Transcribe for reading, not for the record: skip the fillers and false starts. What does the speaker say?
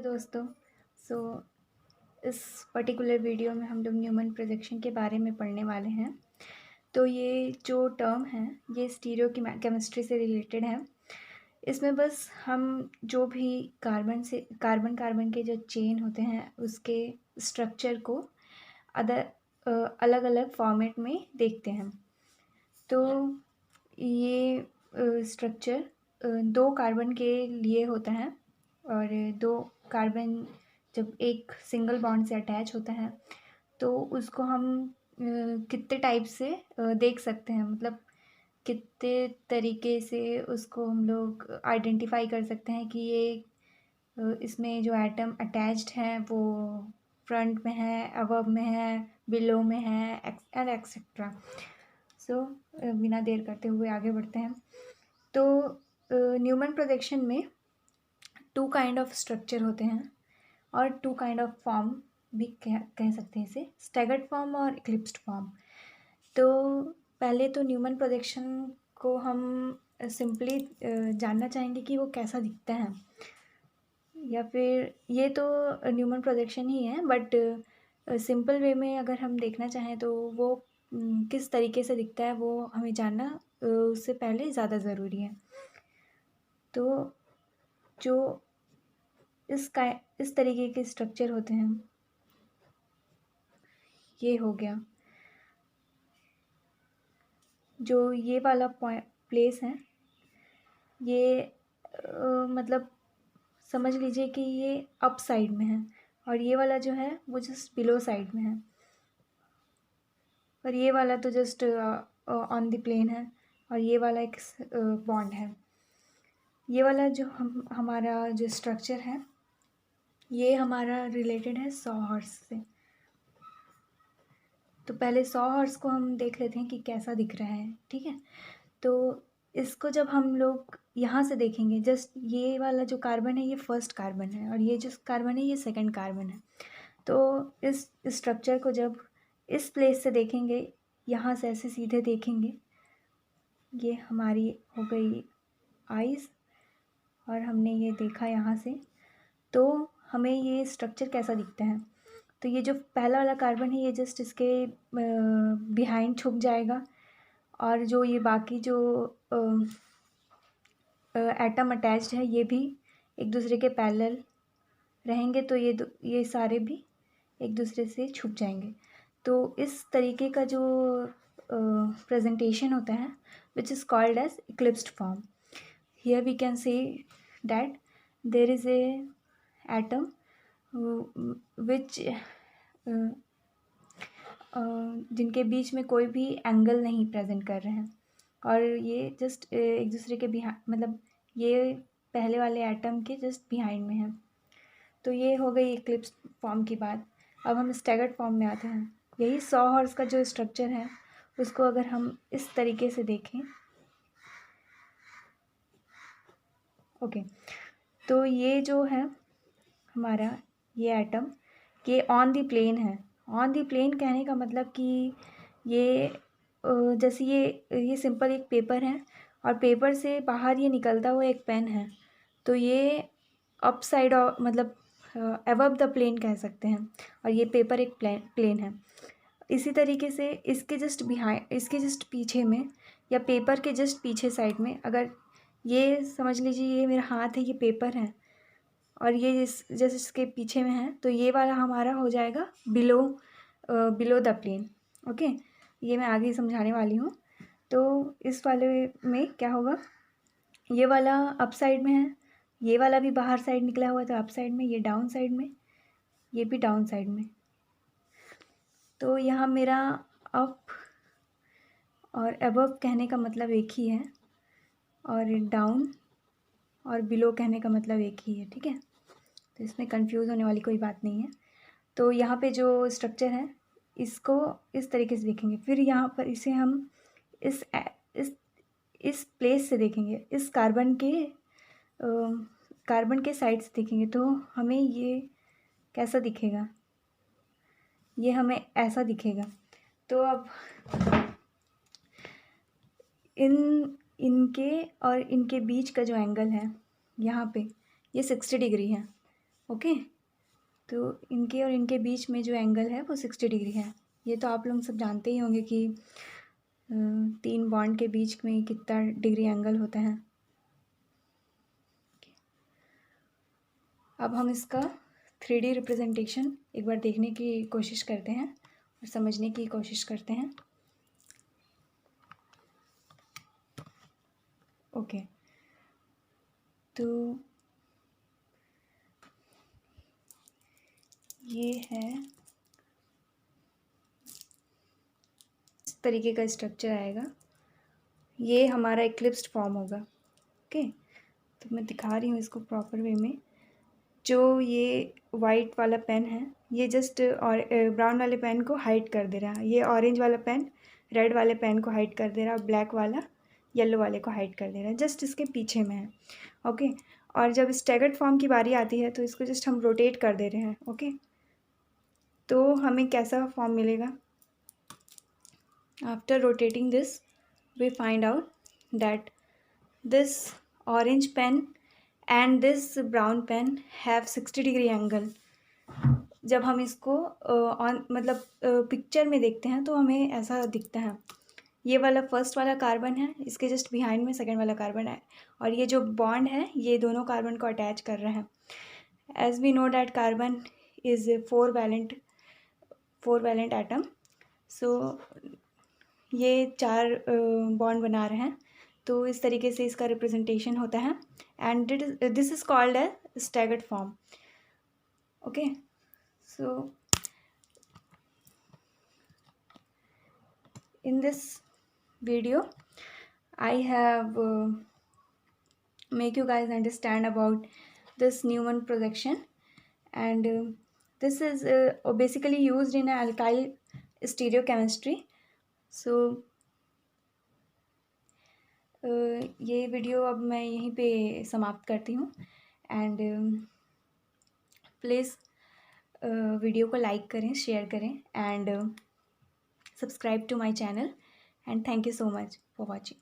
दोस्तों। सो इस particular video में हम लोग न्यूमन प्रोजेक्शन के बारे में पढ़ने वाले हैं। तो ये जो टर्म है ये स्टीरियो की केमिस्ट्री से रिलेटेड है। इसमें बस हम जो भी कार्बन के जो चेन होते हैं उसके स्ट्रक्चर को अलग अलग फॉर्मेट में देखते हैं। तो ये स्ट्रक्चर दो कार्बन के लिए होता है और दो कार्बन जब एक सिंगल बॉन्ड से अटैच होता है तो उसको हम कितने टाइप से देख सकते हैं, मतलब कितने तरीके से उसको हम लोग आइडेंटिफाई कर सकते हैं कि ये इसमें जो एटम अटैच्ड हैं वो फ्रंट में है, अबव में है, बिलो में है एंड एक्सेट्रा। सो बिना देर करते हुए आगे बढ़ते हैं। तो न्यूमन प्रोजेक्शन में टू काइंड ऑफ स्ट्रक्चर होते हैं और टू काइंड ऑफ फॉर्म भी कह सकते हैं इसे, स्टैगर्ड फॉर्म और इक्लिप्स्ड फॉर्म। तो पहले तो न्यूमन प्रोजेक्शन को हम सिंपली जानना चाहेंगे कि वो कैसा दिखता है, या फिर ये तो न्यूमन प्रोजेक्शन ही है बट सिंपल वे में अगर हम देखना चाहें तो वो किस तरीके से दिखता है वो हमें जानना उससे पहले ज़्यादा ज़रूरी है। तो जो इस तरीके के स्ट्रक्चर होते हैं, ये हो गया जो ये वाला प्लेस है, ये मतलब समझ लीजिए कि ये अप साइड में है और ये वाला जो है वो जस्ट बिलो साइड में है और ये वाला तो जस्ट ऑन द प्लेन है और ये वाला एक बॉन्ड है। ये वाला जो हमारा जो स्ट्रक्चर है ये हमारा रिलेटेड है सॉ हॉर्स से। तो पहले सॉ हॉर्स को हम देख लेते हैं कि कैसा दिख रहा है, ठीक है। तो इसको जब हम लोग यहाँ से देखेंगे, जस्ट ये वाला जो कार्बन है ये फर्स्ट कार्बन है और ये जो कार्बन है ये सेकंड कार्बन है। तो इस स्ट्रक्चर को जब इस प्लेस से देखेंगे, यहाँ से ऐसे सीधे देखेंगे, ये हमारी हो गई आइज़ और हमने ये देखा यहाँ से, तो हमें ये स्ट्रक्चर कैसा दिखता है। तो ये जो पहला वाला कार्बन है ये जस्ट इसके बिहाइंड छुप जाएगा और जो ये बाकी जो एटम अटैच्ड है ये भी एक दूसरे के पैरेलल रहेंगे, तो ये सारे भी एक दूसरे से छुप जाएंगे। तो इस तरीके का जो प्रेजेंटेशन होता है which is called as eclipsed form. Here we can say that there is a atom which जिनके बीच में कोई भी एंगल नहीं प्रेजेंट कर रहे हैं और ये जस्ट एक दूसरे के मतलब ये पहले वाले एटम के जस्ट बिहाइंड में है। तो ये हो गई इक्लिप्स फॉर्म की बात। अब हम स्टैगर्ड फॉर्म में आते हैं। यही सॉ हॉर्स का जो स्ट्रक्चर है उसको अगर हम इस तरीके से देखें, ओके, तो ये जो है हमारा ये एटम ये ऑन द प्लेन है। ऑन द प्लेन कहने का मतलब कि ये जैसे ये सिंपल एक पेपर है और पेपर से बाहर ये निकलता हुआ एक पेन है, तो ये अप साइड मतलब अबव द प्लेन कह सकते हैं और ये पेपर एक प्लेन है। इसी तरीके से इसके जस्ट पीछे में या पेपर के जस्ट पीछे साइड में अगर ये समझ लीजिए ये मेरा हाथ है, ये पेपर है और ये जैसे इसके पीछे में है, तो ये वाला हमारा हो जाएगा बिलो द प्लेन। ओके, ये मैं आगे समझाने वाली हूँ। तो इस वाले में क्या होगा, ये वाला अप साइड में है, ये वाला भी बाहर साइड निकला हुआ था अप साइड में, ये डाउन साइड में, ये भी डाउन साइड में। तो यहाँ मेरा अप और अबव कहने का मतलब एक ही है और डाउन और बिलो कहने का मतलब एक ही है, ठीक है। तो इसमें कंफ्यूज होने वाली कोई बात नहीं है। तो यहाँ पे जो स्ट्रक्चर है इसको इस तरीके से देखेंगे, फिर यहाँ पर इसे हम इस इस प्लेस से देखेंगे, इस कार्बन के साइड से देखेंगे, तो हमें ये कैसा दिखेगा, ये हमें ऐसा दिखेगा। तो अब इनके और इनके बीच का जो एंगल है यहाँ पे ये 60 डिग्री है। ओके, तो इनके और इनके बीच में जो एंगल है वो 60 डिग्री है। ये तो आप लोग सब जानते ही होंगे कि 3 बॉन्ड के बीच में कितना डिग्री एंगल होता है। अब हम इसका 3D रिप्रेजेंटेशन एक बार देखने की कोशिश करते हैं और समझने की कोशिश करते हैं। ओके, तो ये है, इस तरीके का स्ट्रक्चर आएगा। ये हमारा इक्लिप्स्ड फॉर्म होगा। ओके, तो मैं दिखा रही हूँ इसको प्रॉपर वे में। जो ये वाइट वाला पेन है ये जस्ट और ब्राउन वाले पेन को हाइड कर दे रहा है। ये ऑरेंज वाला पेन रेड वाले पेन को हाइड कर दे रहा है, ब्लैक वाला येलो वाले को हाइड कर दे रहा है, जस्ट इसके पीछे में है। ओके, और जब स्टैगर्ड फॉर्म की बारी आती है तो इसको जस्ट हम रोटेट कर दे रहे हैं। ओके, तो हमें कैसा फॉर्म मिलेगा? After rotating this we find out that this orange pen and this brown pen have 60 degree angle. जब हम इसको ऑन मतलब पिक्चर में देखते हैं तो हमें ऐसा दिखता है। ये वाला फर्स्ट वाला कार्बन है, इसके जस्ट बिहाइंड में सेकंड वाला कार्बन है, और ये जो बॉन्ड है ये दोनों कार्बन को अटैच कर रहे हैं। As we know that carbon is 4 valent atom, so ये 4 बॉन्ड बना रहे हैं। तो इस तरीके से इसका रिप्रेजेंटेशन होता है and this is called as staggered form. Okay, so in this video I have make you guys understand about this Newman projection, and this is basically used in alkyl stereochemistry. So ये video अब मैं यहीं पे समाप्त करती हूँ, and please video को like करें, शेयर करें, and subscribe to my channel, and thank you so much for watching.